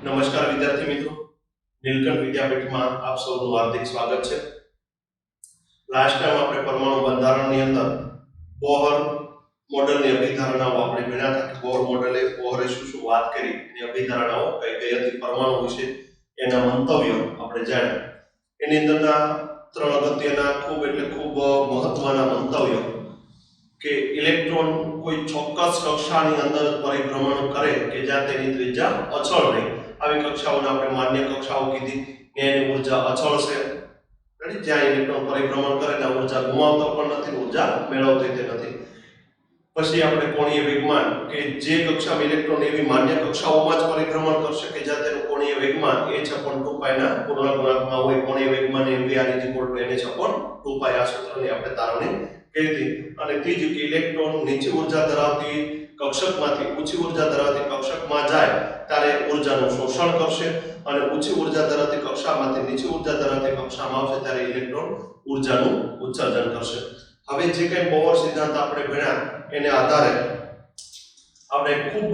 નમસ્કાર વિદ્યાર્થી મિત્રો, નીલકંઠ વિદ્યાપીઠમાં આપ સૌનું હાર્દિક સ્વાગત છે. લાસ્ટ ટાઈમ આપણે પરમાણુ બંધારણની અંદર બોહર મોડેલની અભિધારણાઓ આપણે ભણ્યા હતા કે બોહરે શું વાત કરી, એની અભિધારણાઓ કઈ કઈ હતી, પરમાણુ વિશે એના મંતવ્યો આપણે જાણ્યા. એની અંદરના ત્રણ અગત્યના ખૂબ મહત્વના મંતવ્યો કે ઇલેક્ટ્રોન કોઈ ચોક્કસ કક્ષાની અંદર પરિભ્રમણ કરે કે જ્યાં તેની ત્રિજ્યા અચળ રહે. આવી કક્ષાઓને આપણે માન્ય કક્ષાઓ કીધી. એની ઊર્જા અચળ છે, જ્યાં ઇલેક્ટ્રોન પરિભ્રમણ કરે ત્યાં ઊર્જા ગુમાવતો પણ નથી, ઊર્જા મેળવતો તે નથી. પછી આપણે કોણીય વેગમાન કે જે કક્ષામાં ઇલેક્ટ્રોન એવી માન્ય કક્ષાઓમાં જ પરિભ્રમણ કરશે કે જ્યાં તેનું કોણીય વેગમાન h/2π ના પૂર્ણાંકમાં હોય. કોણીય વેગમાન mv/nh/2π આ સૂત્રની આપણે તારવણી કરી. અને ત્રીજું કે ઇલેક્ટ્રોન નીચી ઊર્જા ધરાવતી કક્ષકમાંથી ઊંચી ઊર્જા ધરાવતી કક્ષકમાં જાય ત્યારે ઊર્જાનું શોષણ કરશે, અને ઊંચી ઊર્જા ધરાવતી કક્ષામાંથી નીચી ઊર્જા ધરાવતી કક્ષામાં આવશે ત્યારે ઇલેક્ટ્રોન ઊર્જાનું ઉત્સર્જન કરશે. હવે જે કંઈ બોહર સિદ્ધાંત આપણે ભણ્યા એને આધારે આપણે ખૂબ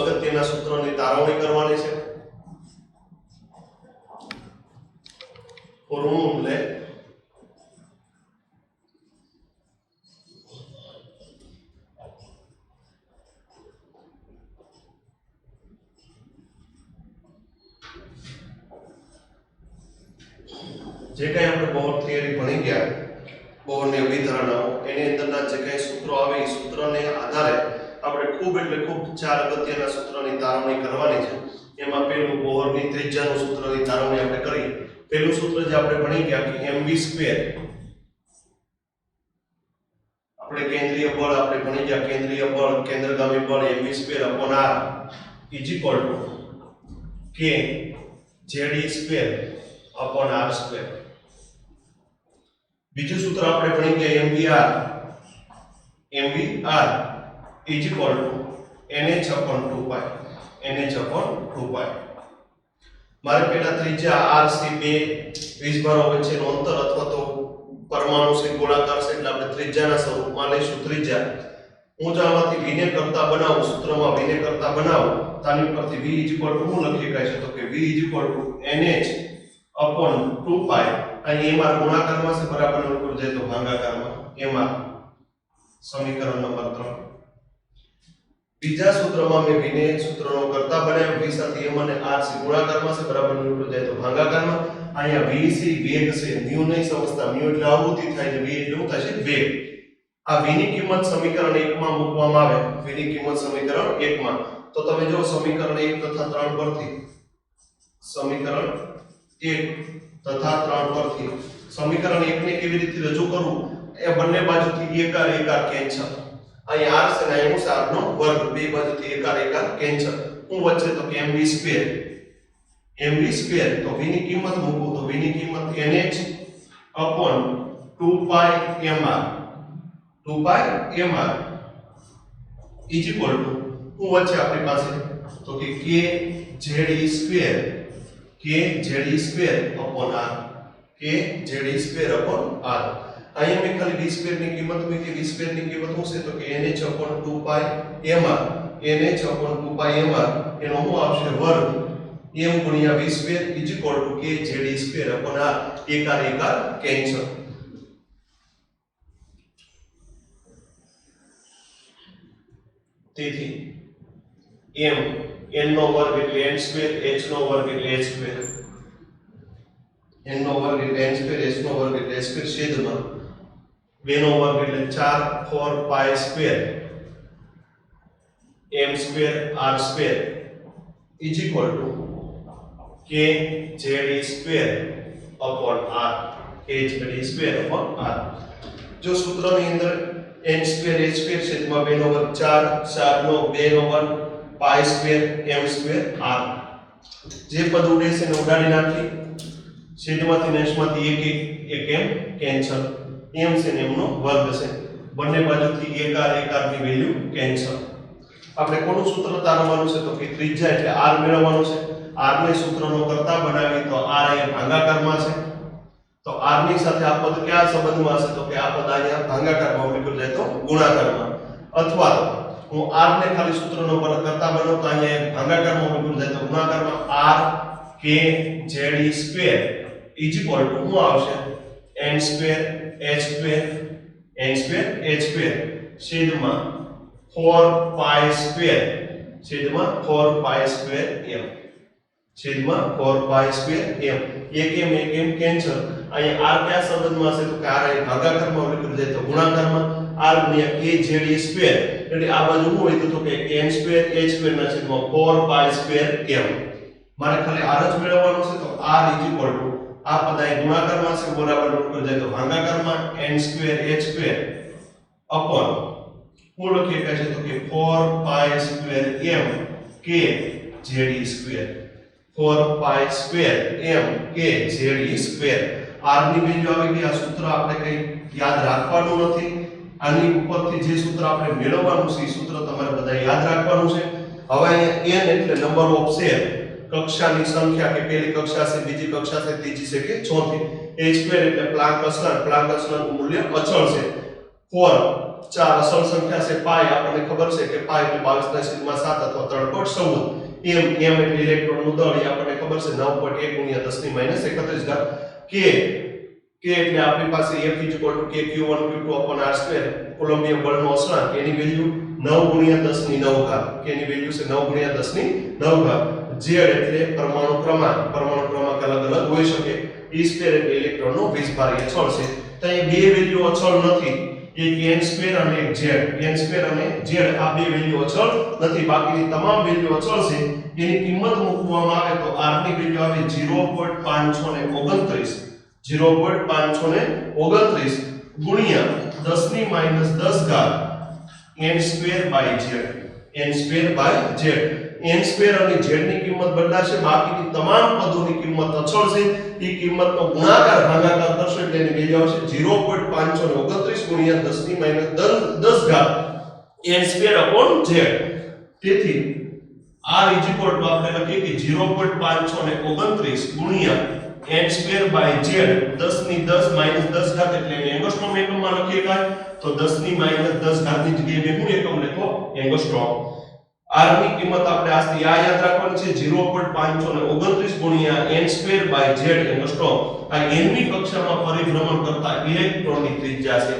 અગત્યના સૂત્રોની તારવણી કરવાની છે. ફોર્મ્યુલે જે કંઈ આપણે બોહર થિયરી ભણી ગયા, બોહરની અભિધારણાઓ, એની અંદરના જે કંઈ સૂત્રો આવે એ સૂત્રને આધારે આપણે ખૂબ ચાર અગત્યના સૂત્રોની તારવણી કરવાની છે. એમાં પહેલું બોહરની ત્રિજ્યાનું સૂત્રની તારવણી આપણે કરી. પહેલું સૂત્ર જે આપણે ભણી ગયા કે mv², આપણે કેન્દ્રીય બળ આપણે ભણી ગયા, કેન્દ્રીય બળ કેન્દ્રગામી બળ mv²/r = k ze²/r². બીજું સૂત્ર આપણે ભણી ગયા mvr nh/2π. મારે પહેલા ત્રિજ્યા r થી બે વીજભારો વચ્ચેનું અંતર અથવા તો પરમાણુ છે ગોળાકાર છે એટલે આપણે ત્રિજ્યાના સ્વરૂપમાં લઈશું. ત્રિજ્યા હું જો આમાંથી v ને કરતા બનાવું, સૂત્રમાં v ને કરતા બનાવું તો આની પરથી v હું લખી શકાય છે તો કે v nh/2π. અહીં mr ગુણાકારમાં છે, બરાબર ઉપર જાય તો ભાગાકારમાં. mr સમીકરણ નંબર 3. બીજા સૂત્રમાં મેં v ને સૂત્રનો કરતા બનાવ્યો, v સાથે m અને r છે ગુણાકારમાં છે, બરાબર ઉપર જાય તો ભાગાકારમાં. અહીંયા v છે વેગ છે, mu નહીં સમજતા, mu એટલે આવૃત્તિ થાય છે, v એટલે શું થાય છે વેગ. આ v ની કિંમત સમીકરણ 1 માં મૂકવામાં આવે, v ની કિંમત સમીકરણ 1 માં, તો તમે જો સમીકરણ 1 તથા 3 પરથી સમીકરણ 1 તથા 3 પરથી સમીકરણ 1 ને કેવી રીતે રજૂ કરવું, એ બંને બાજુથી એકાર કેન્સલ. અહીં r છે ને અહીં r નો વર્ગ, બે બાજુથી એકાર કેન્સલ. હું વચ્ચે તો કે mv² તો v ની કિંમત મૂકું તો v ની કિંમત nh/2πmr હું વચ્ચે આપણી પાસે તો કે k ze²/r અહીંયા મેં ખાલી v² ની કિંમત મૂકી. v² ની કિંમત શું છે તો કે nh/2πmr એનો શું આવશે વર્ગ m * v² = k ze²/r. એકાર cancel. તેથી m n નો વર્ગ એટલે n², h નો વર્ગ એટલે h², n નો વર્ગ એટલે n², h નો વર્ગ એટલે h² છેદમાં 2 નો વર્ગ એટલે 4 4π² m² r² = k ze²/r. જો સૂત્રની અંદર n² h² છેદમાં 2 નો વર્ગ 4 4 નો 2 નો વર્ગ π² m² r. જે પદ ઉડે છે એને ઉડાડી નાખી, છેદમાંથી અંશમાંથી એક m કેન્સલ. m છે ને m નો વર્ગ છે, બંને બાજુથી એકાર ની વેલ્યુ કેન્સલ. આપણે કોનું સૂત્ર તારવવાનું છે તો કે ત્રિજ્યા એટલે r મેળવવાનું છે. r ને સૂત્રનો કરતા બનાવી તો r અહીંયા ભાગાકારમાં છે, તો r ની સાથે આ પદ કયા સંબંધમાં છે તો કે આ પદ અહીંયા ભાગાકારમાં મૂકી જાય તો ગુણાકારમાં. અથવા તો હું r ને ખાલી સૂત્રનો કરતા બનાવું તો અહીંયા ભાગાકારમાં મૂકવું જાય તો ગુણાકારમાં r k z e square is equal to શું આવશે n square h square n square h square છેદમાં 4 pi સ્ક્વેર છેદમાં 4 pi સ્ક્વેર m છેદમાં 4 pi સ્ક્વેર m એક m કેન્સલ અહીંયા r કયા સંબંધમાં હશે તો કે r અહીં ભાગાકારમાં લખી જાય તો ગુણાકારમાં r ગુણ્યા k z e સ્ક્વેર એટલે આ બાજુ શું હોય તો કે n સ્ક્વેર h સ્ક્વેર ના છેદમાં 4 pi સ્ક્વેર m મારે ખાલી r જ મેળવવાનું છે તો r ઇઝ ઇક્વલ ટુ આ પદ અહીં ગુણાકારમાં છે બરાબર લખી જાય તો ભાગાકારમાં n square h square upon હું લખી શકાય છે તો કે 4 pi square m k z e square 4 pi square m k z e square r ની વેલ્યુ આવી ગઈ આ સૂત્ર આપણે કઈ યાદ રાખવાનું નથી આની ઉપરથી જે સૂત્ર આપણે મેળવવાનું છે એ સૂત્ર તમારે બધા યાદ રાખવાનું છે હવે અહીંયા n એટલે નંબર ઓફ શેર કક્ષાની સંખ્યા કે પહેલી કક્ષા છે બીજી કક્ષા છે ત્રીજી છે કે ચોથી h સ્ક્વેર એટલે પ્લાન્ક અચળાંકનું મૂલ્ય અચળ છે 4 ચાર અસલ સંખ્યા છે પાઈ આપણને ખબર છે કે પાઈ એટલે 22/7 અથવા 3.14 m એટલે ઇલેક્ટ્રોનનું દળ એ આપણને ખબર છે 9.1 × 10⁻31 ઘાત k એટલે આપણી પાસે F = kq1 q2 r² કોલંબિયમ બળનો અચળાંક એની વેલ્યુ 9 × 10⁹ ઘાત k ની વેલ્યુ છે 9 × 10⁹ ઘાત z એટલે પરમાણુ ક્રમાંક અલગ અલગ હોઈ શકે e² એટલે ઇલેક્ટ્રોનનો વીજભારીય છળ છે તો અહીં બે વેલ્યુ અચળ નથી એક n² અને એક z n² અને z આ બે વેલ્યુ અચળ નથી બાકીની તમામ વેલ્યુ અચળ છે એની કિંમત મૂકવામાં આવે તો r ની વેલ્યુ આવે 0.529 ગુણ્યા 10⁻10 ઘાત n² અને z ની કિંમત બદલાશે બાકીની તમામ પદોની કિંમત અચળ છે એ કિંમતનો ગુણાકાર ભાગાકાર કરશો એટલે એની વેલ્યુ આવશે 0.529 ગુણ્યા 10⁻10 ઘાત n²/z તેથી r = આપણે લખીએ કે 0.529 ગુણ્યા n²/z 10⁻10 ઘાત એટલે એંગસ્ટ્રોમ એકમમાં લખીએ કાય તો 10⁻10 ઘાતની જગ્યાએ હું એકમ લખો એંગસ્ટ્રોમ r ની કિંમત આપણે આજથી આ યાદ રાખવાની છે 0.529 ગુણ્યા n²/z એંગસ્ટ્રોમ આ n મી કક્ષામાં પરિભ્રમણ કરતા ઇલેક્ટ્રોનની ત્રિજ્યા છે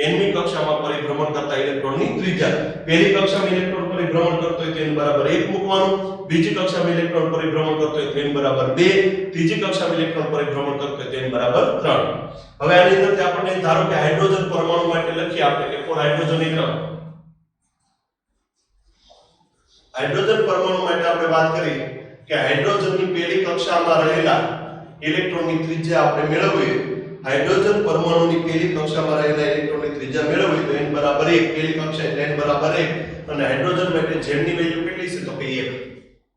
n મી કક્ષામાં પરિભ્રમણ કરતા ઇલેક્ટ્રોનની ત્રિજ્યા પહેલી કક્ષામાં ઇલેક્ટ્રોન પરિભ્રમણ કરતો હોય તો n બરાબર 1 મૂકવાનું બીજી કક્ષામાં ઇલેક્ટ્રોન પરિભ્રમણ કરતો હોય તો n બરાબર 2 ત્રીજી કક્ષામાં ઇલેક્ટ્રોન પરિભ્રમણ કરતો હોય તો n બરાબર 3 હવે આની અંદરથી આપણને ધારો કે હાઇડ્રોજન પરમાણુ માટે લખીએ આપણે કે ફોર હાઇડ્રોજન એકમ હાઇડ્રોજન પરમાણુ માટે આપણે વાત કરી કે હાઇડ્રોજનની પહેલી કક્ષામાં રહેલા ઇલેક્ટ્રોનની ત્રિજ્યા આપણે મેળવીએ હાઇડ્રોજન પરમાણુની પહેલી કક્ષામાં રહેલા ઇલેક્ટ્રોનની ત્રિજ્યા મેળવીએ તો n બરાબર 1 પહેલી કક્ષા એટલે n બરાબર 1 અને હાઇડ્રોજન માટે z ની વેલ્યુ કેટલી છે તો કે 1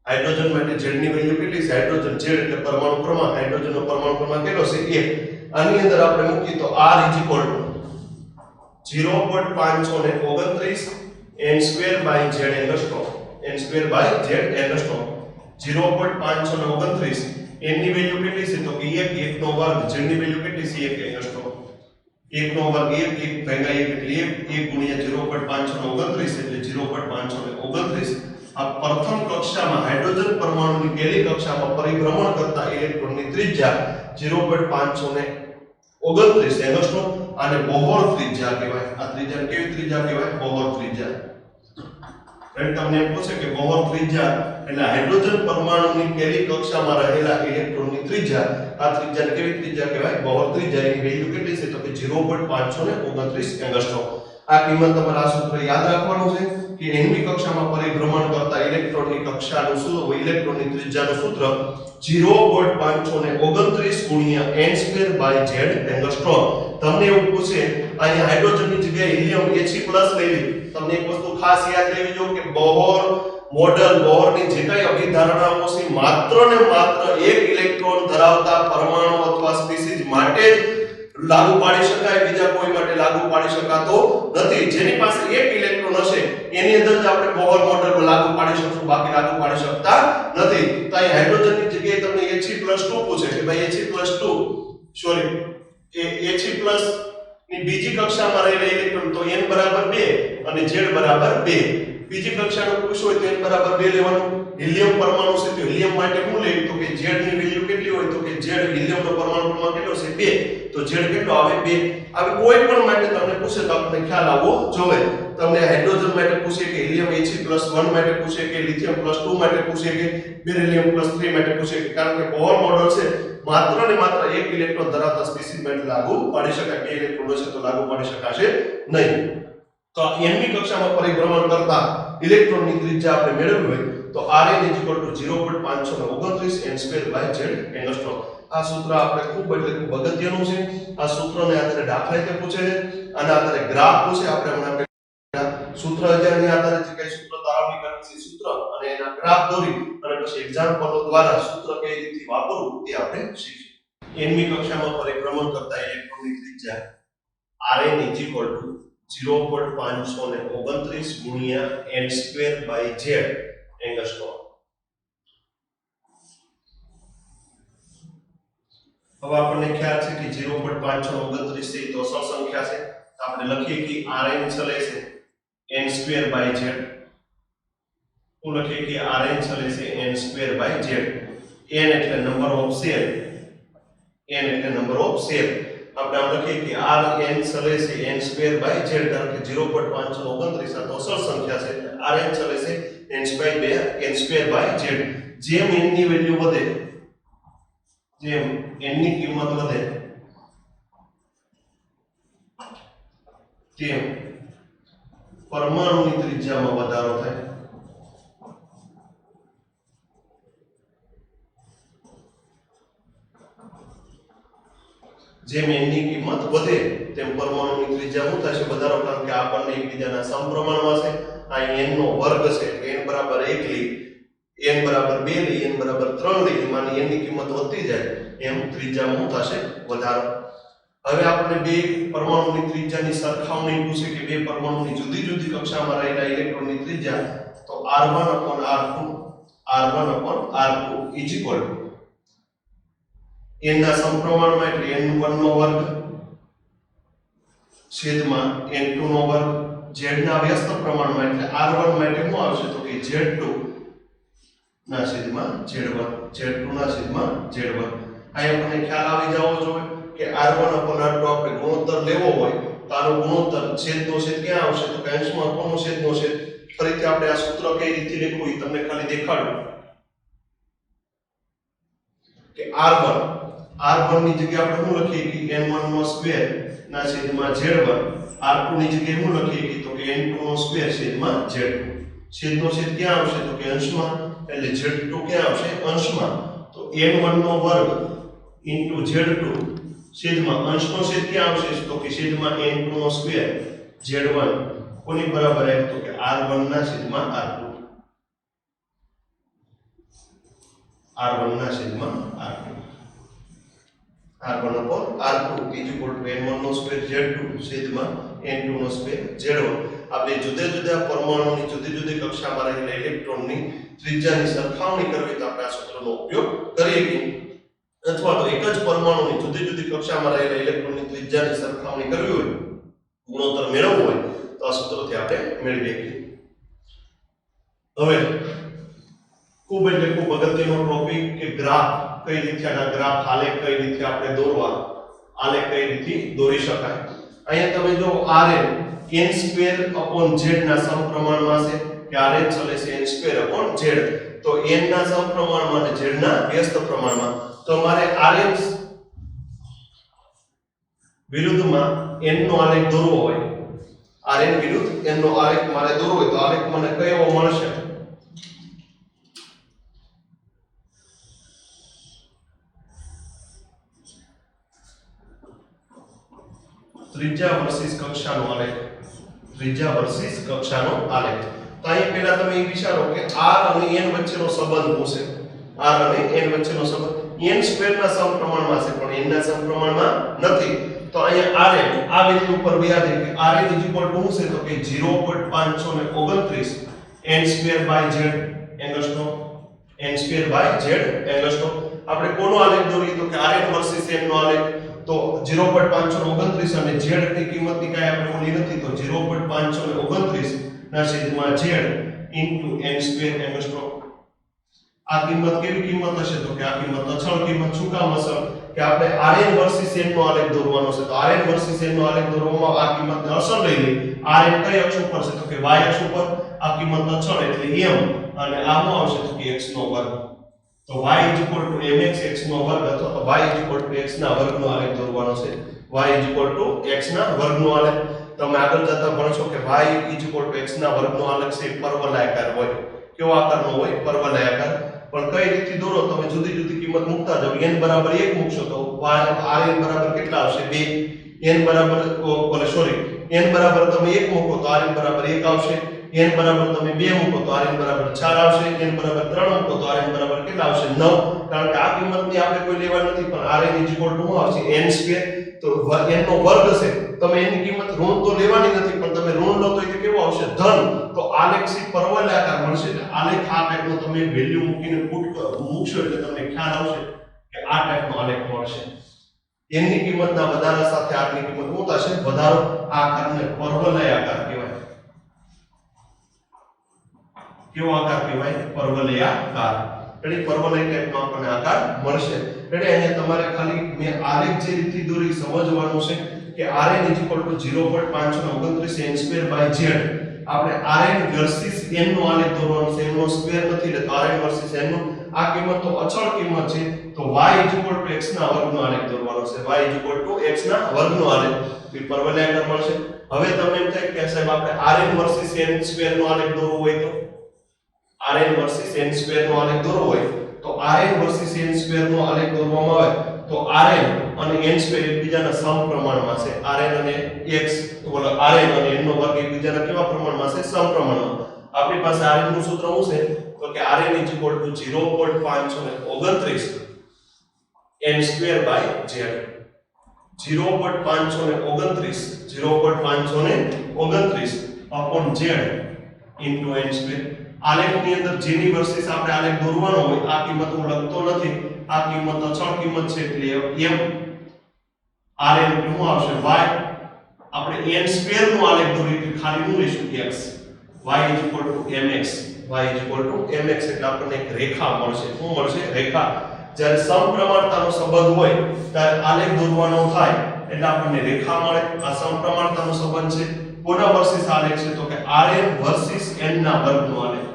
હાઇડ્રોજન માટે z ની વેલ્યુ કેટલી છે હાઇડ્રોજન z એટલે પરમાણુ ક્રમાંક હાઇડ્રોજનનો પરમાણુ ક્રમાંક કેટલો છે 1 આની અંદર આપણે મૂકીએ તો r = 0.529 n²/z angstrom n²/z angstrom 0.529 n ની વેલ્યુ કેટલી છે તો કે 1 નો વર્ગ z ની વેલ્યુ કેટલી છે 1 એંગસ્ટ્રોમ 1 નો વર્ગ 1 ભાગ્યા 1 એટલે 1 ગુણ્યા 0.529 એટલે 0.529 આ પ્રથમ કક્ષામાં હાઇડ્રોજન પરમાણુની પહેલી કક્ષામાં પરિભ્રમણ કરતા ઇલેક્ટ્રોનની ત્રિજ્યા 0.529 એંગસ્ટ્રોમ અને બોહર ત્રિજ્યા કહેવાય આ ત્રિજ્યા કેવી ત્રિજ્યા કહેવાય બોહર ત્રિજ્યા એટલે તમને પૂછે કે બોહર ત્રિજ્યા એટલે હાઇડ્રોજન પરમાણુની પહેલી કક્ષામાં રહેલા ઇલેક્ટ્રોનની ત્રિજ્યા આ ત્રિજ્યાને કેવી ત્રિજ્યા કહેવાય બોહર ત્રિજ્યા એની વેલ્યુ કેટલી છે તો કે 0.529 એંગસ્ટ્રોમ આ કિંમત તમારે આ સૂત્ર યાદ રાખવાનું છે કે n મી કક્ષામાં પરિભ્રમણ કરતા ઇલેક્ટ્રોનની કક્ષાનું સૂત્ર ઇલેક્ટ્રોનની ત્રિજ્યાનું સૂત્ર 0.529 ગુણ્યા n²/z એંગસ્ટ્રોમ તમને એવું પૂછે અહીંયા હાઇડ્રોજનની જગ્યાએ હિલિયમ He+ લઈ લે તમને એક વસ્તુ ખાસ યાદ રહેવી જોઈએ કે બોહર મોડેલ બોહરની જે કઈ અભિધારણાઓ છે માત્ર ને માત્ર એક ઇલેક્ટ્રોન ધરાવતા પરમાણુ અથવા સ્પીસીઝ માટે જ લાગુ પાડી શકાય બીજા કોઈ માટે લાગુ પાડી શકાતો નથી જેની પાસે એક ઇલેક્ટ્રોન હશે એની અંદર જ આપણે બોહર મોડેલ લાગુ પાડી શકશું બાકી લાગુ પાડી શકતા નથી તો અહીં હાઇડ્રોજનની જગ્યાએ તમને He+2 પૂછે કે ભાઈ He+2 સોરી He+ ની બીજી કક્ષામાં રહેલા ઇલેક્ટ્રોન તો n બરાબર 2 અને z બરાબર 2. બીજી કક્ષાનું પૂછ્યું હોય તો n બરાબર 2 લેવાનું. હિલિયમ પરમાણુ છે તો હિલિયમ માટે શું લેવું તો કે z ની વેલ્યુ કેટલી હોય તો કે z હિલિયમનો પરમાણુ ક્રમાંક કેટલો છે 2, તો z કેટલો આવે 2. આવી કોઈ પણ માટે તમને પૂછે તો આપણને ખ્યાલ આવવો જોઈએ. તમને હાઇડ્રોજન માટે પૂછે કે હિલિયમ He+1 માટે પૂછે કે લિથિયમ +2 માટે પૂછે કે બેરિલિયમ +3 માટે પૂછે કે કારણ કે બોહર મોડેલ છે માત્ર ને માત્ર એક ઇલેક્ટ્રોન ધરાવતા સ્પીસીસ માટે લાગુ પાડી શકાય, બે ઇલેક્ટ્રોન હશે તો લાગુ પાડી શકાશે નહીં. તો nમી કક્ષામાં પરિભ્રમણ કરતા ઇલેક્ટ્રોનની ત્રિજ્યા આપણે મેળવવી હોય તો Rn 0.529 n²/z એંગસ્ટ્રોમ. આ સૂત્ર આપણે ખૂબ અગત્યનું છે. આ સૂત્રને આધારે દાખલા રીતે પૂછે છે અને આધારે ગ્રાફ પૂછે. આપણે હમણાં સૂત્ર અધ્યયનની આધારે જે કઈ સૂત્ર તારવણી કરવી છે સૂત્ર અને એના ગ્રાફ દોરી અને પછી એક્ઝામ્પલો દ્વારા સૂત્ર કઈ રીતે વાપરવું તે આપણે શીખીશું. nમી કક્ષામાં પરિભ્રમણ કરતા ઇલેક્ટ્રોનની ત્રિજ્યા Rn 0.529 ગુણ્યા n²/z એંગસ્ટ્રોમ. હવે આપણને ખ્યાલ છે કે 0.529 છે તો અસલ સંખ્યા છે. આપણે લખીએ કે Rn ચલે છે n²/z. હું લખીએ કે Rn ચલે છે n²/z. n એટલે નંબર ઓફ શેલ, n એટલે નંબર ઓફ શેલ. આપણે આમ લખીએ કે Rn ચલે છે n²/z કારણ કે 0.529 આ તો અસલ સંખ્યા છે. Rn ચલે છે n²/z. જેમ n ની વેલ્યુ વધે, જેમ n ની કિંમત વધે તેમ પરમાણુની ત્રિજ્યામાં વધારો થાય. જેમ n ની કિંમત વધે તેમ પરમાણુની ત્રિજ્યા શું થશે? વધારો, કારણ કે આ બંને એકબીજાના સમપ્રમાણમાં છે. આ n નો વર્ગ છે એટલે n બરાબર 1 લઈ, n બરાબર 2 લઈ, n બરાબર 3 લઈ, માની n ની કિંમત વધતી જાય એમ ત્રિજ્યામાં થશે વધારો. હવે આપણે બે પરમાણુની ત્રિજ્યાની સરખામણી પૂછે કે બે પરમાણુની જુદી જુદી કક્ષામાં રહેલા ઇલેક્ટ્રોનની ત્રિજ્યા, તો R1/R2 n ના સમપ્રમાણમાં એટલે n1 નો વર્ગ છેદમાં n2 નો વર્ગ. z ના વ્યસ્ત પ્રમાણમાં એટલે R1 માટે શું આવશે તો કે z2 ના છેદમાં z1, z2 ના છેદમાં z1. અહીં આપણને ખ્યાલ આવી જવો જોઈએ કે R1/R2 આપણે ગુણોત્તર લેવો હોય તો આનો ગુણોત્તર છેદનો છેદ ક્યાં આવશે તો કે અંશમાં કોનો છેદનો છેદ. ફરીથી આપણે આ સૂત્ર કઈ રીતે લખવું એ તમને ખાલી દેખાડું કે R1 ની જગ્યાએ આપણે શું લખીએ કે n1 નો સ્ક્વેર ના છેદમાં z1. R2 ની જગ્યાએ શું લખીએ કે તો કે n2 નો સ્ક્વેર છેદમાં z2. છેદનો છેદ ક્યાં આવશે તો કે અંશમાં, એટલે z2 ક્યાં આવશે અંશમાં. તો n1 નો વર્ગ into z2 છેદમાં અંશનો છેદ ક્યાં આવશે તો કે છેદમાં n2 નો સ્ક્વેર z1 કોની બરાબર આવે તો કે r1 ના છેદમાં r2. r1 ના છેદમાં r2. r1/r2 n1 નો સ્ક્વેર z2 છેદમાં n2 નો સ્ક્વેર z1. આ બે જુદા જુદા પરમાણુની જુદી જુદી કક્ષામાં રહેલા ઇલેક્ટ્રોનની ત્રિજ્યાની સરખામણી કરવી તો આપણે આ સૂત્રનો ઉપયોગ કરીએ છીએ. અથવા તો એક જ પરમાણુની જુદી જુદી કક્ષામાં રહેલા ઇલેક્ટ્રોનની ત્રિજ્યાની સરખામણી કરવી હોય, ગુણોત્તર મેળવવો હોય તો આ સૂત્રથી આપણે મેળવીએ છીએ. હવે ખૂબ અગત્યનો ટોપિક કે ગ્રાફ કઈ રીતે, આના ગ્રાફ આલેખ કઈ રીતે આપણે દોરવા, આલેખ કઈ રીતે દોરી શકાય. અહીંયા તમે જો Rn n²/z ના સમપ્રમાણમાં છે કે Rn ચલે છે n²/z. તો n ના સમપ્રમાણમાં અને z ના વ્યસ્ત પ્રમાણમાં. તો મારે Rn વિરુદ્ધમાં n નો આલેખ દોરવો હોય, Rn વિરુદ્ધ n નો આલેખ મારે દોરવો હોય તો આલેખ મને કયો મળશે? ત્રિજ્યા વર્સિસ કક્ષાનો આલેખ. ત્રિજ્યા વર્સિસ કક્ષાનો આલેખ. તો અહીં પહેલા તમે એ વિચારો કે r અને n વચ્ચેનો સંબંધ શું છે? r અને n વચ્ચેનો સંબંધ n² ના સમપ્રમાણમાં છે પણ n ના સમપ્રમાણમાં નથી. તો અહીંયા Rn આ બિંદુ પર વ્યાજે કે Rn શું છે તો કે 0.529 n²/z એંગસ્ટ્રોમ. n²/z angstrom. આપણે કોનો આલેખ દોરીએ તો કે Rn વર્સિસ n નો આલેખ. તો 0.529 અને z ની કિંમતની કાંઈ આપણે ઓલી નથી તો 0.529 ના છેદમાં z into n square m stroke. આ કિંમત કેવી કિંમત હશે તો કે આ કિંમત અચળ કિંમત. શું કામ અચળ કે આપણે rn વર્સિસ n નો આલેખ દોરવાનો છે તો rn વર્સિસ n નો આલેખ દોરવામાં આ કિંમતને અચળ લઈ લઈએ. rn કઈ અક્ષ ઉપર છે તો કે y અક્ષ ઉપર. આ કિંમત અચળ એટલે m અને આ શું આવશે તો કે x નો વર્ગ. તો y mx x નો વર્ગ અથવા તો y x ના વર્ગનો આલેખ દોરવાનો છે. y x ના વર્ગનો આલેખ. તમે આગળ જતા ભણશો કે y x ના વર્ગનો આલેખ છે પરવલયાકાર હોય. કેવો આકારનો હોય? પરવલયાકાર. પણ કઈ રીતે દોરો તમે જુદી જુદી કિંમત મૂકતા જાવ. n બરાબર 1 મૂકશો તો rn બરાબર કેટલા આવશે? 2. n બરાબર n બરાબર તમે 1 મૂકો તો rn બરાબર 1 આવશે. n બરાબર તમે 2 મૂકો તો rn બરાબર 4 આવશે. n બરાબર 3 મૂકો તો rn બરાબર કેટલા આવશે? 9. કારણ કે આ કિંમતની આપણે કોઈ લેવા નથી પણ rn શું આવશે? n square. તો n નો વર્ગ છે. તમે એની કિંમત ઋણ તો લેવાની નથી પણ તમે ઋણ લો તો એ કેવો આવશે? ધન. તો આલેખ છે પરવલયાકાર મળશે. એટલે આલેખ આ ટાઈપનો તમે વેલ્યુ મૂકીને મૂકશો એટલે તમને ખ્યાલ આવશે કે આ ટાઈપનો આલેખ મળશે. n ની કિંમતના વધારા સાથે r ની કિંમત શું થશે? વધારો. આ આકારને પરવલયાકાર કહેવાય. કેવો આકાર કહેવાય? પરવલયાકાર. એટલે પરવલય ટાઈપનો આપણને આકાર મળશે. એટલે અહીંયા તમારે ખાલી મેં આલેખ જે રીતે દોરી સમજવાનું છે કે rn 0.529 n square by z. આપણે rn વર્સિસ n નો આલેખ દોરવાનો છે. n નો સ્ક્વેર નથી લેતો. rn વર્સિસ n નો આ કિંમત તો અચળ કિંમત છે. તો y x ના વર્ગનો આલેખ દોરવાનો છે. y x ના વર્ગનો આલેખ તો પરવલયાકાર મળશે. હવે તમને એમ થાય કે સાહેબ આપણે rn વર્સિસ n સ્ક્વેર નો આલેખ દોરવો હોય તો rn વર્સિસ n સ્ક્વેર નો આલેખ દોરવો હોય તો rn વર્સિસ n સ્ક્વેર નો આલેખ દોરવામાં આવે તો rn અને n સ્ક્વેર એકબીજાના સમપ્રમાણમાં છે. rn અને x બોલો rn અને n નો વર્ગ એકબીજાના કેવા પ્રમાણમાં છે? સમપ્રમાણમાં. આપણી પાસે rn નું સૂત્ર શું છે તો કે rn 0.529 n square by z. 0.529 upon z into n square. આલેખની અંદર જેની વર્સિસ આપણે આલેખ દોરવાનો હોય આ કિંમત હું લખતો નથી. આ કિંમત અચળ કિંમત છે એટલે m. rn શું આવશે? y. આપણે n સ્ક્વેર નો આલેખ દોરી એટલે ખાલી શું લઈશું? x. y mx. y mx એટલે આપણને એક રેખા મળશે. શું મળશે? રેખા. જ્યારે સમપ્રમાણતાનો સંબંધ હોય ત્યારે આલેખ દોરવાનો થાય એટલે આપણને રેખા મળે. આ સમપ્રમાણતાનો સંબંધ છે. કોના વર્સિસ આલેખ છે તો કે rn વર્સિસ n ના વર્ગનો આલેખ.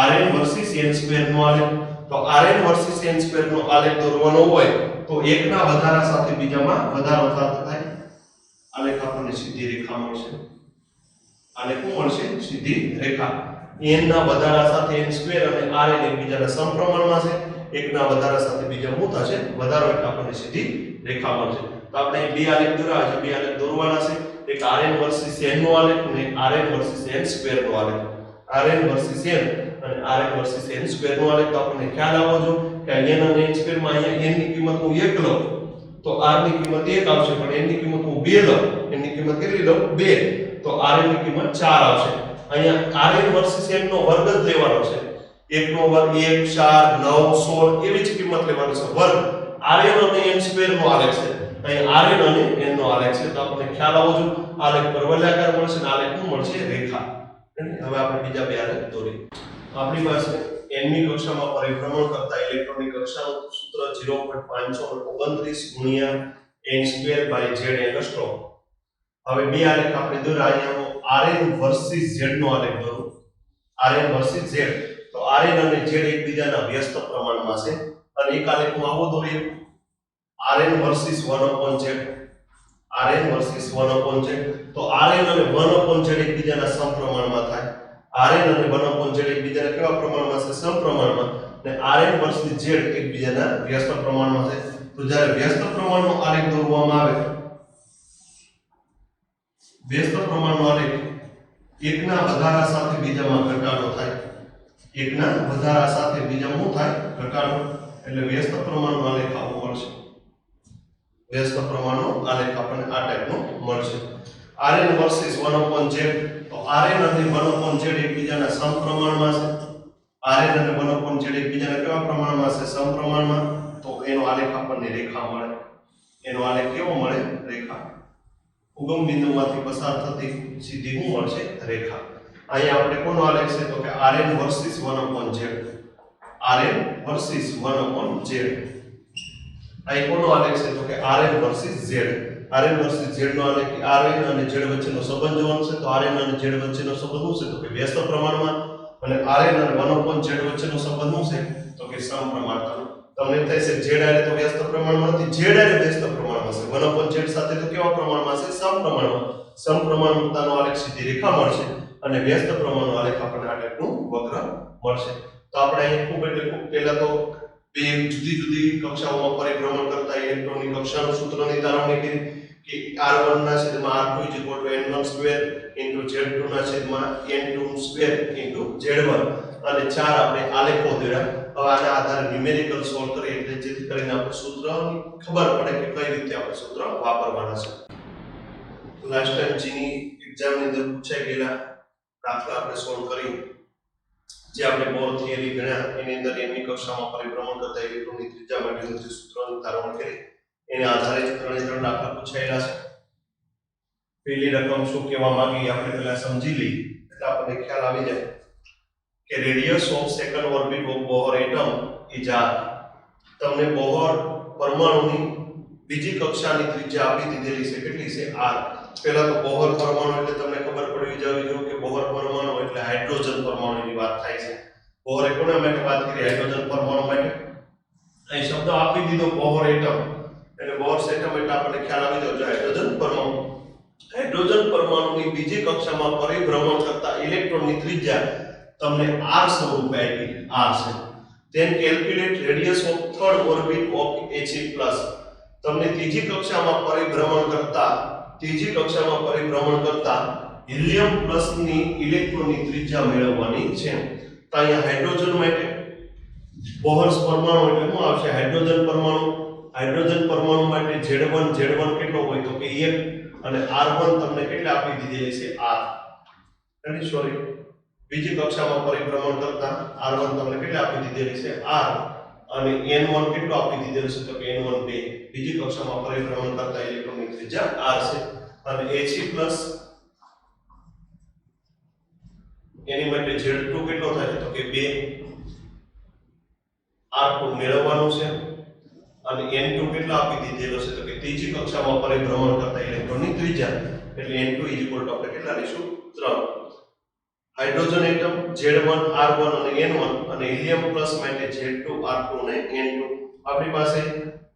rn વર્સિસ n સ્ક્વેર નો આલેખ. તો rn વર્સિસ n સ્ક્વેર નો આલેખ દોરવાનો હોય તો એકના વધારા સાથે બીજામાં વધારો થાય. આલેખ આપણને સીધી રેખા મળશે. આલેખ શું મળશે? સીધી રેખા. n ના વધારા સાથે n સ્ક્વેર અને rn એકબીજાના સમપ્રમાણમાં છે. એકના વધારા સાથે બીજા શું થશે? વધારો એટલે આપણને સીધી રેખા મળશે. તો આપણે બે આલેખ દોરવા છે. બે આલેખ દોરવાના છે. એક rn વર્સિસ n નો આલેખ અને rn વર્સિસ n સ્ક્વેર નો આલેખ. rn વર્સિસ n અને rn વર્સિસ n સ્ક્વેર નો આલેખ. તો આપણને ખ્યાલ આવવો જો કે n અને n સ્ક્વેર માં અહીંયા n ની કિંમત હું 1 લઉં તો r ની કિંમત 1 આવશે પણ n ની કિંમત હું 2 લઉં. n ની કિંમત કેટલી લઉં? 2. તો rn ની કિંમત 4 આવશે. અહીંયા rn વર્સિસ n નો વર્ગ જ લેવાનો છે. 1 નો વર્ગ 1 4 9 16 એવી જ કિંમત લેવાની છે. વર્ગ rn અને n સ્ક્વેર નો આલેખ છે. અહીં rn અને n નો આલેખ છે. તો આપણને ખ્યાલ આવવો જો આલેખ પરવલયાકાર મળશે અને આલેખ શું મળશે? રેખા. હવે આપણે બીજા બે આલેખ દોરીએ. આપણી પાસે n ની કક્ષામાં પરિભ્રમણ કરતા ઇલેક્ટ્રોનની કક્ષાનું સૂત્ર 0.529 ગુણ્યા n square by z angstrom. હવે બે આલેખ આપણે દોર્યા. અહીંયા rn વર્સિસ z નો આલેખ દોરું. rn versus z. તો rn અને z એકબીજાના વ્યસ્ત પ્રમાણમાં છે અને એક આલેખ હું આવો દોરીએ. rn versus 1/z. rn versus 1/z. તો rn અને 1/z એકબીજાના સમપ્રમાણમાં થાય. rn અને 1/z એકબીજાના કેવા પ્રમાણમાં છે? સમપ્રમાણમાં. અને rn વર્સિસ z એકબીજાના વ્યસ્ત પ્રમાણમાં છે. તો જ્યારે વ્યસ્ત પ્રમાણનો આલેખ દોરવામાં આવે વ્યસ્ત પ્રમાણનો આલેખ એકના વધારા સાથે બીજામાં ઘટાડો થાય. એકના વધારા સાથે બીજામાં શું થાય? ઘટાડો. એટલે વ્યસ્ત પ્રમાણનો આલેખ આવો મળશે. વ્યસ્ત પ્રમાણનો આલેખ આપણને આ ટાઈપનો મળશે. rn versus 1/z. તો rn અને 1/z એકબીજાના સમપ્રમાણમાં છે. rn અને 1/z એકબીજાના કેવા પ્રમાણમાં છે? સમપ્રમાણમાં. તો એનો આલેખ આપણને રેખા મળે. એનો આલેખ કેવો મળે? રેખા. ઉગમ બિંદુમાંથી પસાર થતી સીધી શું મળશે? રેખા. અહીંયા આપણે કોનો આલેખ છે? તો કે Rn versus 1/z. Rn versus 1/z. અહીં કોનો આલેખ છે? તો કે Rn versus z. Rn versus z નો આલેખ Rn અને z વચ્ચેનો સંબંધ જોવાનો છે. તો Rn અને z વચ્ચેનો સંબંધ શું છે? તો કે વ્યસ્ત પ્રમાણમાં. અને Rn અને 1/z વચ્ચેનો સંબંધ શું છે? તો કે સમપ્રમાણતાનો. તમને થાય છે z આરે તો વ્યસ્ત પ્રમાણમાં નથી, z આરે વ્યસ્ત પ્રમાણમાં છે. 1/z સાથે તો કેવા પ્રમાણમાં છે? સમપ્રમાણમાં. સમપ્રમાણતાનો આલેખ સીધી રેખા મળશે અને વ્યસ્ત પ્રમાણનો આલેખ આપણને આલેખનું વક્ર મળશે. તો આપણે અહીં ખૂબ એટલે ખૂબ પહેલા તો બે જુદી જુદી કક્ષાઓમાં પરિભ્રમણ કરતા ઇલેક્ટ્રોનની કક્ષાનું સૂત્રની તારવણી કરી કે r1 ના છેદમાં r2 n1² z2 ના છેદમાં n2² z1 અને 4 આપણે આલેખો દોર્યા. હવે આના આધારે ન્યુમેરિકલ સોલ્વ કરીએ એટલે જેથી કરીને આપણે સૂત્રની ખબર પડે કે કઈ રીતે આપણે સૂત્ર વાપરવાના છે. લાસ્ટ ટાઈમ જીની એક્ઝામની અંદર પૂછાઈ ગયેલા દાખલા આપણે સોલ્વ કરી જે આપણે બોર થિયરી ગણ્યા એની અંદર એમની કક્ષામાં પરિભ્રમણ કરતા ઇલેક્ટ્રોનની ત્રિજ્યા માટેનું જે સૂત્રની તારવણી કરી એના આધારે જ ત્રણ દાખલા પૂછાયેલા છે. પહેલી રકમ શું કહેવા માંગી આપણે પહેલા સમજી લઈએ એટલે આપણને ખ્યાલ આવી જાય કે radius of second orbit of Bohr atom is r. તમને બોહર પરમાણુની બીજી કક્ષાની ત્રિજ્યા આપી દીધેલી છે. કેટલી છે? r. પહેલા તો બોહર પરમાણુ એટલે તમને ખબર પડવી જોઈએ કે બોહર પરમાણુ એટલે હાઇડ્રોજન પરમાણુની વાત થાય છે. બોહર કોના માટે વાત કરી? હાઇડ્રોજન પરમાણુ માટે. અહીં શબ્દ આપી દીધો બોહર એટમ એટલે બોહર એટમ એટલે આપણને ખ્યાલ આવી જાય હાઇડ્રોજન પરમાણુ. હાઇડ્રોજન પરમાણુની બીજી કક્ષામાં પરિભ્રમણ કરતા ઇલેક્ટ્રોનની ત્રિજ્યા તમને r સ્વરૂપે આપી r છે. then calculate radius of third orbit of He+. તમને ત્રીજી કક્ષામાં પરિભ્રમણ કરતા હિલિયમ પ્લસની ઇલેક્ટ્રોનની ત્રિજ્યા મેળવવાની છે. તો અહીંયા હાઇડ્રોજન માટે બોહર પરમાણુ એટલે શું આવશે? હાઇડ્રોજન પરમાણુ માટે Z1 કેટલો હોય? તો કે 1 અને R1 તમને કેટલા આપી દીધેલી છે? r. સોરી, બીજી કક્ષામાં પરિભ્રમણ કરતા R1 તમને કેટલા આપી દીધેલી છે? r. અને n1 કેટલો આપી દીધેલો છે? તો કે n1 2. બીજી કક્ષામાં પરિભ્રમણ કરતા ઇલેક્ટ્રોનની ત્રિજ્યા r છે. અને He+ એની માટે Z2 કેટલો થાય? તો કે 2. R2 મેળવવાનું છે અને n2 કેટલા આપી દીધેલો છે? તો કે ત્રીજી કક્ષામાં પરિભ્રમણ કરતા ઇલેક્ટ્રોનની ત્રિજ્યા એટલે n2 આપણે કેટલા લઈશું? 3. હાઇડ્રોજન એટમ Z1 R1 અને n1 અને હિલિયમ પ્લસ માટે Z2 R2 અને n2. આપણી પાસે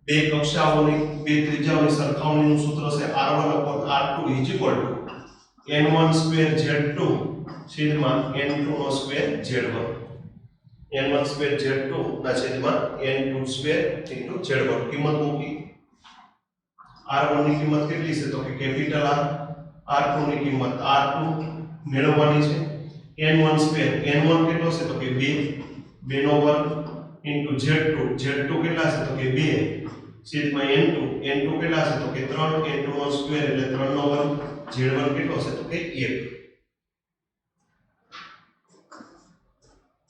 બે કક્ષાઓની બે ત્રિજ્યાઓની સરખામણીનું સૂત્ર છે R1/R2 n1² Z2 છેદમાં n2² Z1. n1² Z2 ના છેદમાં n2² Z1. કિંમત મૂકી. R1 ની કિંમત કેટલી છે? તો કે કેપિટલ R. R2 ની કિંમત R2 મેળવવાની છે. n1² n1 કેટલો છે? તો કે 2 નો વર્ગ Z2 કેટલા છે? તો કે 2 છેદમાં n2 કેટલા છે? તો કે 3 n2 નો સ્ક્વેર એટલે 3 નો વર્ગ. Z1 કેટલો છે? તો કે 1.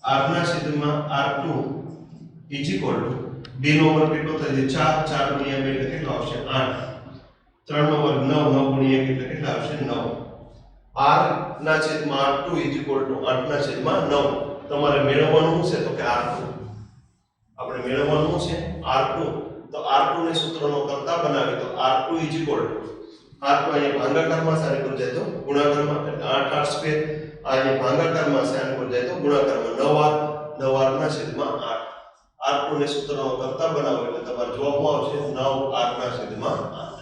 r ના છેદમાં r2 2 નો વર્ગ કેટલો થાય? 4 ગુણ્યા 2 એટલે કેટલો આવશે? 8. 3 નો વર્ગ 9 ગુણ્યા 1 એટલે કેટલા આવશે? 9. r ના છેદમાં r2 8 ના છેદમાં 9. તમારે મેળવવાનું છે તો કે r2. આપણે મેળવવાનું છે r2. તો r2 ને સૂત્રનો કરતા બનાવી તો r2 અહીંયા ભાગાકારમાં છે આની પર જાય તો ગુણાકારમાં એટલે 8 અહીંયા ભાગાકારમાં છે આની પર જાય તો ગુણાકારમાં 9r ના છેદમાં 8. r2 ને સૂત્રનો કરતા બનાવો એટલે તમારા જવાબમાં આવશે 9r ના છેદમાં 8.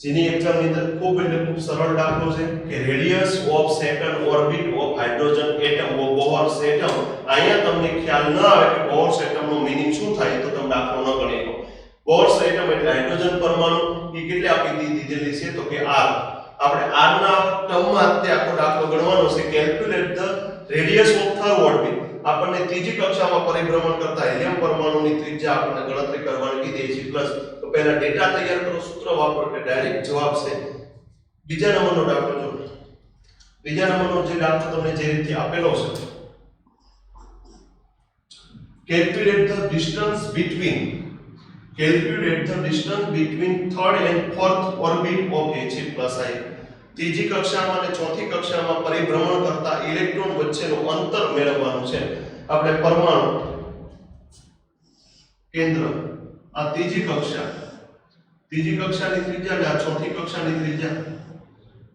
જેની એક્ઝામની અંદર ખૂબ સરળ દાખલો છે કે radius of second orbit of hydrogen atom of Bohr atom. અહીંયા તમને ખ્યાલ ન આવે કે બોહર એટમનો મીનિંગ શું થાય તો તમે દાખલો ન ગણી લો. બોહર એટમ એટલે હાઇડ્રોજન પરમાણુ એ કેટલે આપી દીધેલી છે? તો કે r. આપણે r ના ટર્મમાં તે આખો દાખલો ગણવાનો છે. Calculate the radius of third orbit. આપણને ત્રીજી કક્ષામાં પરિભ્રમણ કરતા હિલિયમ પરમાણુની ત્રિજ્યા આપણને ગણતરી કરવાની કીધી છે પ્લસ. તો પહેલા ડેટા તૈયાર કરો, સૂત્ર વાપરો એટલે ડાયરેક્ટ જવાબ છે. બીજા નંબરનો દાખલો જો. બીજા નંબરનો જે દાખલો તમને જે રીતે આપેલો છે, calculate the distance between Calculate the distance between third and fourth orbit of He plus I. ત્રીજી કક્ષામાં અને ચોથી કક્ષામાં પરિભ્રમણ કરતા ઇલેક્ટ્રોન વચ્ચેનું અંતર મેળવવાનું છે. આપણે પરમાણુ કેન્દ્ર આ ત્રીજી કક્ષાની ત્રિજ્યા અને આ ચોથી કક્ષાની ત્રિજ્યા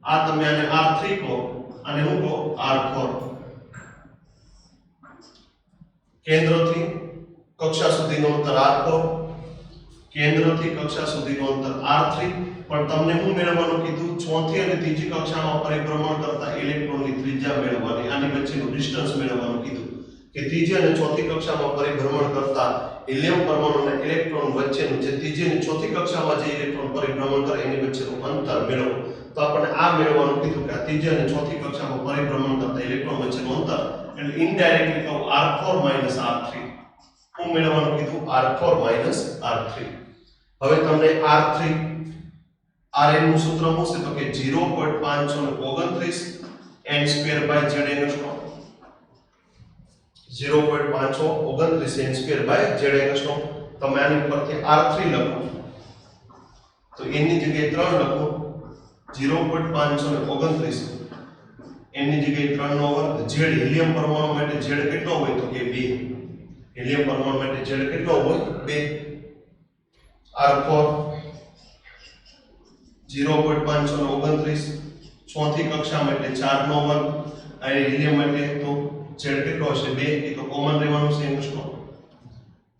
આ તમે આને R3 કહો અને હું કહું R4. કેન્દ્રથી કક્ષા સુધીનું અંતર R4, કેન્દ્રથી કક્ષા સુધીનું અંતર R3. પણ તમને હું મેળવવાનું કીધું ચોથી અને ત્રીજી કક્ષામાં પરિભ્રમણ કરતા ઇલેક્ટ્રોનની ત્રિજ્યા મેળવવાની, આની વચ્ચેનું ડિસ્ટન્સ મેળવવાનું કીધું કે ત્રીજી અને ચોથી કક્ષામાં પરિભ્રમણ કરતા હિલિયમ પરમાણુ અને ઇલેક્ટ્રોન વચ્ચેનું જે ત્રીજી અને ચોથી કક્ષામાં જે ઇલેક્ટ્રોન પરિભ્રમણ કરે એની વચ્ચેનું અંતર મેળવો. તો આપણે આ મેળવવાનું કીધું કે આ ત્રીજી અને ચોથી કક્ષામાં પરિભ્રમણ કરતા ઇલેક્ટ્રોન વચ્ચેનું અંતર, એટલે ઇનડાયરેક્ટલી કહું R4 R3. હું મેળવવાનું કીધું R4 R3. હવે તમને R3 Rn નું સૂત્ર શું છે તો કે 0.529 n square by z angstrom. 0.529 n square by z angstrom. તમે આની પરથી R3 લખો તો n ની જગ્યાએ 3 લખો. 0.529 n ની જગ્યાએ 3 નો વર્ગ. z હિલિયમ પરમાણુ માટે z કેટલો હોય તો કે 2. હિલિયમ પરમાણુ માટે z કેટલો હોય 2. R4 0.529 ચોથી કક્ષામાં એટલે 4 નો વર્ગ. આ હિલિયમ માટે તો z કેટલો હશે 2, એ તો કોમન રહેવાનું છે એંગસ્ટ્રોમ.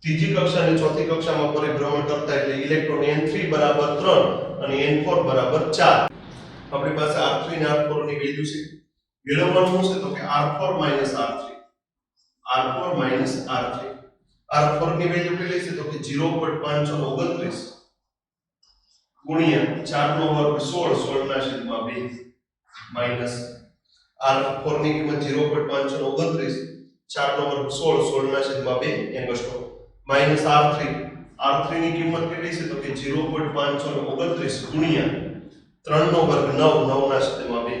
ત્રીજી કક્ષા અને ચોથી કક્ષામાં પરિભ્રમણ કરતા એટલે ઇલેક્ટ્રોન n3 બરાબર 3 અને n4 બરાબર 4. આપણી પાસે R3 અને R4 ની વેલ્યુ છે. મેળવવાનું છે તો કે R4 R3. R4 ની વેલ્યુ કેટલી છે તો કે 0.529 ગુણ્યા 4 નો વર્ગ 16 ના છેદમાં 2 માઈનસ R4 ની કિંમત 0.529 4 નો વર્ગ 16 ના છેદમાં 2 એંગસ્ટ્રોમ માઈનસ R3 ની કિંમત કેટલી છે તો કે 0.529 ગુણ્યા 3 નો વર્ગ 9 ના છેદમાં 2.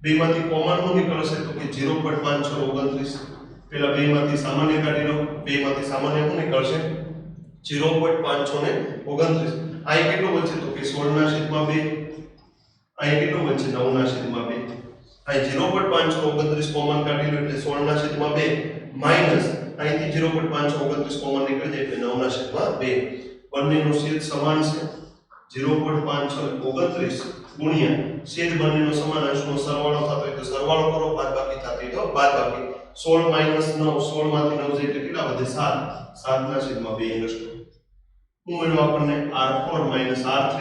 બેમાંથી કોમન નું નીકળશે તો કે 0.529. પેલા બેમાંથી સામાન્ય કાઢી લો. બેમાંથી સામાન્ય શું નીકળશે 0.529. અહીં કેટલું બચે તો કે 16 ના છેદમાં 2. અહીં કેટલું બચે 9 ના છેદમાં 2. અહીં 0.529 કોમન કાઢી લો એટલે 16 ના છેદમાં 2 માઈનસ અહીંથી 0.529 કોમન નીકળી જાય એટલે 9 ના છેદમાં 2. બંનેનો છેદ સમાન છે. 0.529 ગુણ્યા છેદ બંનેનો સમાન અંશનો સરવાળો થતો હોય તો સરવાળો કરો, બાદબાકી થતી તો બાદબાકી. 16 માઈનસ 9, 16 માંથી 9 જાય એટલે કેટલા વધે 7. 7 ના છેદમાં 2 એંગસ્ટ્રોમ. હું મળ્યું આપણને R4 R3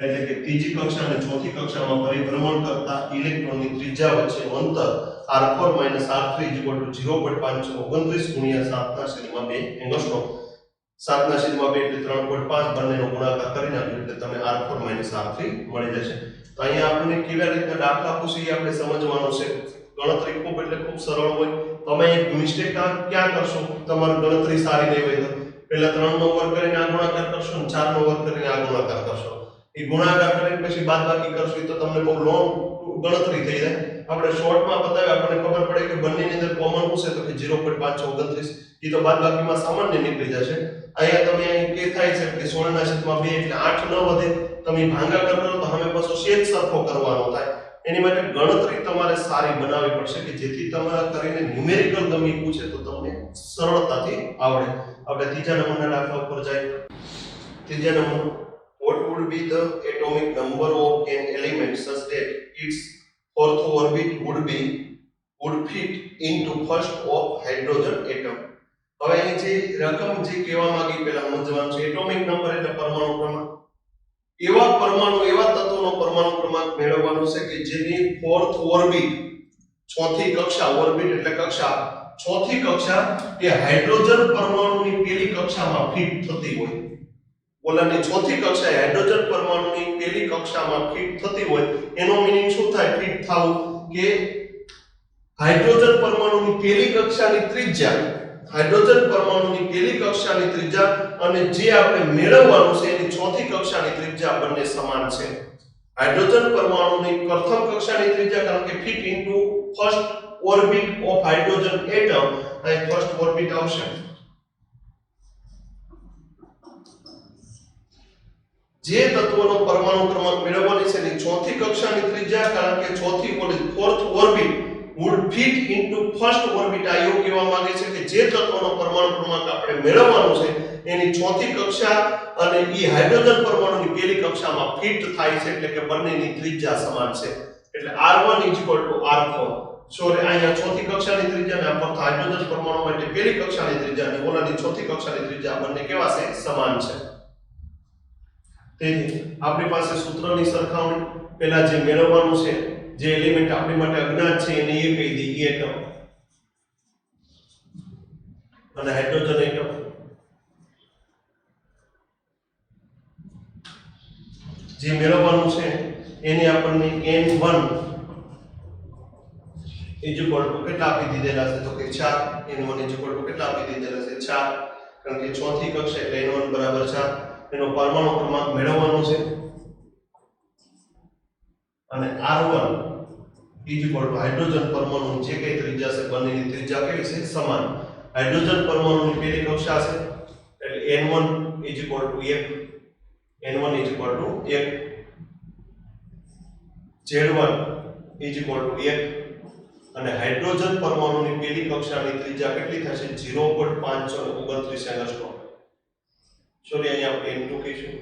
એટલે કે ત્રીજી કક્ષા અને ચોથી કક્ષામાં પરિભ્રમણ કરતા ઇલેક્ટ્રોનની ત્રિજ્યા વચ્ચેનું અંતર R4 R3 0.529 ગુણ્યા 7 ના છેદમાં 2 એંગસ્ટ્રોમ. 7 ના છેદમાં 2 એટલે 3.5 બંનેનો ગુણાકાર કરી નાખ્યો એટલે તમને R4 R3 મળી જશે. તો અહીંયા આપણને કેવી રીતના દાખલા પૂછીએ આપણે સમજવાનું છે. ગણતરી ખૂબ એટલે ખૂબ સરળ હોય. તમે એક મિસ્ટેક ક્યાં કરશો તમારી ગણતરી સારી નહીં હોય તો પહેલા 3 નો વર્ગ કરીને આ ગુણાકાર કરશો અને 4 નો વર્ગ કરીને આ ગુણાકાર કરશો. એ ગુણાકાર કરીને પછી બાદબાકી કરશો તો તમને બહુ લોંગ ગણતરી થઈ જાય. આપણે શોર્ટમાં બતાવ્યા આપણને ખબર પડે કે બંનેની અંદર કોમન શું છે તો કે 0.529. એ તો બાદબાકીમાં સામાન્ય નીકળી જશે. અહીંયા તમે કે થાય છે કે 16 ના છેદમાં 2 એટલે 8 ન વધે. તમે ભાગાકાર કરો તો હવે પાછો છેદ સરખો કરવાનો થાય. એની માટે ગણતરી તમારે સારી બનાવવી પડશે કે જેથી તમારા કરીને ન્યુમેરિકલ ગમે પૂછે તો તમને સરળતાથી આવડે. આપણે ત્રીજા નંબરના દાખલા ઉપર જાય. ત્રીજા number, what would be the atomic number of an element such that its fourth orbit would fit into first of hydrogen atom. હવે અહીં જે રકમ જે કહેવા માંગી પહેલા સમજવાનું છે. એટોમિક નંબર એટલે પરમાણુ ક્રમાંક. એવા પરમાણુ એવા તત્વોનો પરમાણુ ક્રમાંક મેળવવાનો છે કે જેની ફોર્થ ઓર્બિટ ચોથી કક્ષા, ઓર્બિટ એટલે કક્ષા, ચોથી કક્ષા એ હાઇડ્રોજન પરમાણુની પહેલી કક્ષામાં ફિટ થતી હોય. ઓલાની ચોથી કક્ષા એ હાઇડ્રોજન પરમાણુની પહેલી કક્ષામાં ફિટ થતી હોય. એનો મીનિંગ શું થાય ફિટ થવું કે હાઇડ્રોજન પરમાણુની પહેલી કક્ષાની ત્રિજ્યા, હાઇડ્રોજન પરમાણુની પહેલી કક્ષાની ત્રિજ્યા અને જે આપણે મેળવવાનું છે એની ચોથી કક્ષાની ત્રિજ્યા બંને સમાન છે. હાઇડ્રોજન પરમાણુની પ્રથમ કક્ષાની ત્રિજ્યા કારણ કે fit into first orbit of hydrogen atom, અહીં ફર્સ્ટ ઓર્બિટ આવશે. જે તત્વનો પરમાણુ ક્રમાંક મેળવવાની છે એની ચોથી કક્ષાની ત્રિજ્યા, કારણ કે ચોથી fourth orbit would fit into first orbit. આ એવું કહેવા માંગે છે કે જે તત્વનો પરમાણુ ક્રમાંક આપણે મેળવવાનો છે એની ચોથી કક્ષા અને ઈ હાઇડ્રોજન પરમાણુની પહેલી કક્ષામાં ફિટ થાય છે, એટલે કે બંનેની ત્રિજ્યા સમાન છે. એટલે R1 R4. સોરી, અહીંયા ચોથી કક્ષાની ત્રિજ્યા અને આ હાઇડ્રોજન પરમાણુ માટે પહેલી કક્ષાની ત્રિજ્યા અને ઓલાની ચોથી કક્ષાની ત્રિજ્યા બંને કેવા છે? સમાન છે. તેથી આપણી પાસે સૂત્રની સરખામણી પહેલા જે મેળવવાનું છે, જે એલિમેન્ટ આપણી માટે અજ્ઞાત છે એને એ કહી દઈએ એટમ અને હાઇડ્રોજન એટમ. જે મેળવવાનું છે એને આપણને n1 કેટલા આપી દીધેલા છે? તો કે 4. n1 કેટલા આપી દીધેલા છે? 4. કારણ કે ચોથી કક્ષા એટલે n1 બરાબર 4. એનો પરમાણુ ક્રમાંક મેળવવાનો છે અને R1 હાઇડ્રોજન પરમાણુ જે કઈ ત્રિજ્યા છે બંનેની ત્રિજ્યા કેવી છે? સમાન. હાઇડ્રોજન પરમાણુની પહેલી કક્ષા છે એટલે n1 1, n1 1, Z1 1 અને હાઇડ્રોજન પરમાણુની પહેલી કક્ષાની ત્રિજ્યા કેટલી થશે? 0.529 એંગસ્ટ્રોમ. સોરી, અહીંયા આપણે n2 કહીશું.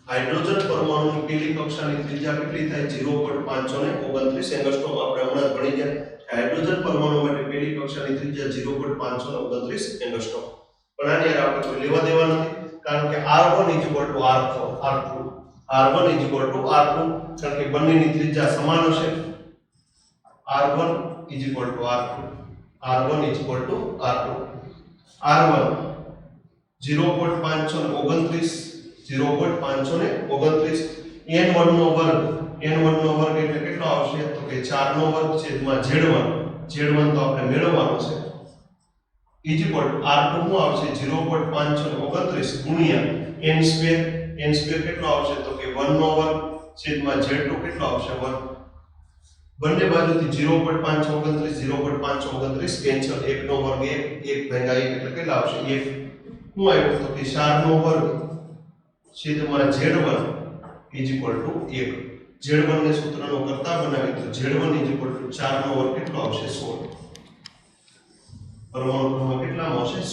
હાઇડ્રોજન પરમાણુની પહેલી કક્ષાની ત્રિજ્યા કેટલી થાય? 0.529 એંગસ્ટ્રોમ. આપણે હમણાં જ ભણી ગયા હાઇડ્રોજન પરમાણુ માટે પહેલી કક્ષાની ત્રિજ્યા 0.529 એંગસ્ટ્રોમ. પણ આની યાર આપણે કોઈ લેવા દેવા નથી, કારણ કે R1 R2 કારણ કે બંનેની ત્રિજ્યા સમાન હશે. R1 R1 0.529 n1 નો વર્ગ એટલે કેટલો આવશે? તો કે 4 નો વર્ગ છેદમાં Z1 તો આપણે મેળવવાનો છે R2 નું આવશે 0.529 ગુણ્યા n સ્ક્વેર કેટલો આવશે? તો કે 1 નો વર્ગ છેદમાં Z2 કેટલો આવશે? 1. બંને બાજુથી 0.529 કેન્સલ. 1 નો વર્ગ 1 ભાગ્યા 1 એટલે કેટલા આવશે? 1. શું આવ્યું? તો કે 4 નો વર્ગ છેદમાં Z1 1. Z1 ને સૂત્રનો કરતા બનાવી તો Z1 4 નો વર્ગ કેટલો આવશે? 16. પરમાણુ ક્રમાંક કેટલામાં આવશે? 16.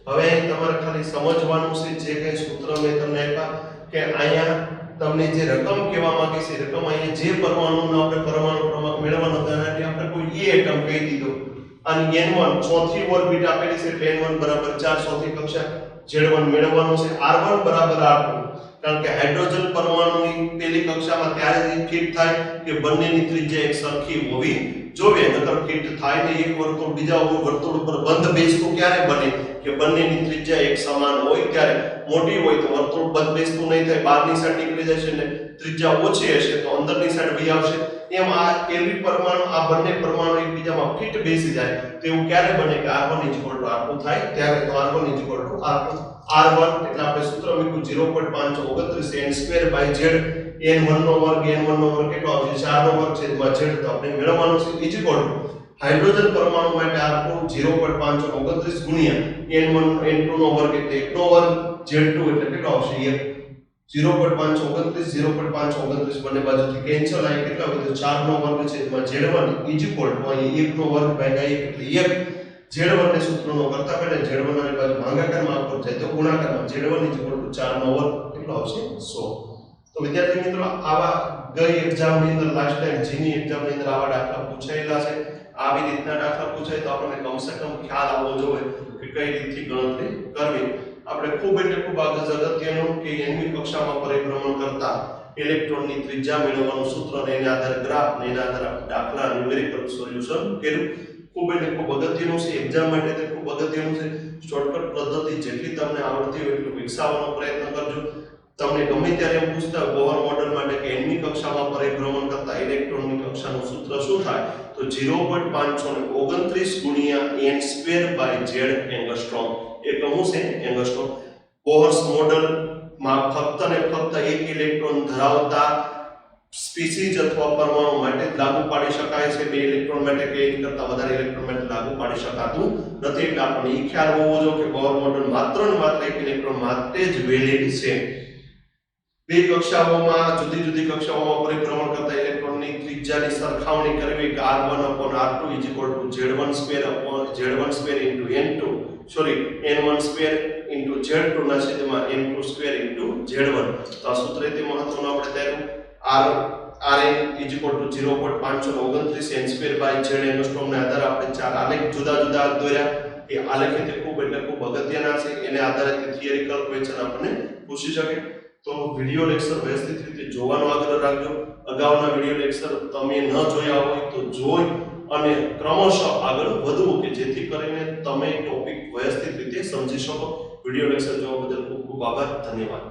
હવે તમારે ખાલી સમજવાનું છે જે કઈ સૂત્ર મેં તમને આપ્યા કે અહીંયા તમને જે રકમ કહેવા માંગે છે, રકમ અહીંયા જે પરમાણુનો આપણે પરમાણુ ક્રમાંક મેળવવાનો હતો એનાથી આપણે કોઈ એ એટમ કહી દીધો અને n1 ચોથી ઓર્બિટ આપેલી છે એટલે n1 બરાબર 4 ચોથી કક્ષા. Z1 મેળવવાનો છે. R1 બરાબર R2 કારણ કે હાઇડ્રોજન પરમાણુની પહેલી કક્ષામાં ત્યારે જ ફિટ થાય કે બંનેની ત્રિજ્યા એક સરખી હોવી જોઈએ. નકર ફિટ થાય ને એક વર્તુળ બીજા વર્તુળ ઉપર બંધ બેસતું ક્યારે બને? કે બંનેની ત્રિજ્યા એક સમાન હોય ત્યારે. મોટી હોય તો વર્તુળ બંધ બેસતું નહીં થાય, બહારની સાઈડ નીકળી જશે ને ત્રિજ્યા ઓછી હશે તો અંદરની સાઈડ વહી આવશે. એમ આ એવી પરમાણુ આ બંને પરમાણુ એકબીજામાં ફિટ બેસી જાય તો એવું ક્યારે બને? કે R1 R2 થાય ત્યારે. તો R1 R2 R1 એટલે આપણે સૂત્ર મૂક્યું 0.529 n square by z n1 નો વર્ગ કેટલો આવશે? 4 નો વર્ગ છેદમાં z. તો આપણે મેળવવાનું છે હાઇડ્રોજન પરમાણુ માટે R2 0.529 ગુણ્યા n1 n2 નો વર્ગ એટલે 1 નો વર્ગ z2 એટલે કેટલો આવશે? 1. 0.529 બંને બાજુથી કેન્સલ. અહીં કેટલા વધ્યો? 4 નો વર્ગ છેદમાં z1 અહીં 1 નો વર્ગ ભાગ્યા 1 એટલે 1. Z1 ને સૂત્રનો કરતા પહેલા Z1 ની બાજુ ભાગાકારમાં આપો જાય તો ગુણાકારમાં Z1 4 નો વર્ગ કેટલો આવશે? 100. તો વિદ્યાર્થી મિત્રો આવા ગઈ એક્ઝામ ની અંદર લાસ્ટ ટાઈમ જીની એક્ઝામ ની અંદર આવા દાખલા પૂછાયેલા છે. આવી રીતના દાખલા પૂછાય તો આપણને કમસે કમ ખ્યાલ આવવો જોઈએ કે કઈ રીતથી ગણતરી કરવી. આપણે ખૂબ અગત્યનું કે nમી કક્ષામાં પરિભ્રમણ કરતા ઇલેક્ટ્રોનની ત્રિજ્યા મેળવવાનું સૂત્ર ને એના આધારે ગ્રાફ ને એના આધારે દાખલા ન્યુમેરિકલ સોલ્યુશન કર્યું. ખૂબ અગત્યનું છે એક્ઝામ માટે. તે ખૂબ અગત્યનું છે. શોર્ટકટ પદ્ધતિ જેટલી તમને આવડતી હોય એટલું વિકસાવવાનો પ્રયત્ન કરજો. તમને ગમે ત્યારે એમ પૂછતા બોહર મોડેલ માટે કે nમી કક્ષામાં પરિભ્રમણ કરતા ઇલેક્ટ્રોનની કક્ષાનું સૂત્ર શું થાય? તો 0.529 ગુણ્યા n square by z angstrom. એ કહું છે એંગસ્ટ્રોમ. બોહર્સ મોડેલ માં ફક્ત ને ફક્ત એક ઇલેક્ટ્રોન ધરાવતા સ્પીસીઝ અથવા પરમાણુ માટે જ લાગુ પાડી શકાય છે, બે ઇલેક્ટ્રોન માટે કે એની કરતા વધારે ઇલેક્ટ્રોન માટે લાગુ પાડી શકાતું નથી. એટલે આપણને એ ખ્યાલ હોવો જોઈએ કે બોર મોડેલ માત્ર ને માત્ર એક ઇલેક્ટ્રોન માટે જ વેલિડ છે. બે કક્ષાઓમાં જુદી જુદી કક્ષાઓમાં પરિભ્રમણ કરતા ઇલેક્ટ્રોનની ત્રિજ્યાની સરખામણી કરવી કે r1/r2 z1/z1² n1² z2 ના છેદમાં n2² z1. તો આ સૂત્ર તે મહત્વનું આપણે તેનું rn 0.529 n²/z એંગસ્ટ્રોમ ના આધારે આપણે ચાર આલેખ જુદા જુદા દોર્યા. એ આલેખ તે ખૂબ અગત્યના છે. એને આધારે થિયરિકલ ક્વેશ્ચન આપણને પૂછી શકે. તો વિડિયો લેક્ચર વ્યવસ્થિત રીતે જોવાનો આગ્રહ રાખજો. અગાઉના વિડિયો લેક્ચર તમે ન જોયા હોય તો જોઈ અને ક્રમશઃ આગળ વધવું કે જેથી કરીને તમે ટોપિક વ્યવસ્થિત રીતે સમજી શકો. વિડિયો લેક્ચર જોવા બદલ ખૂબ ખૂબ આભાર. ધન્યવાદ.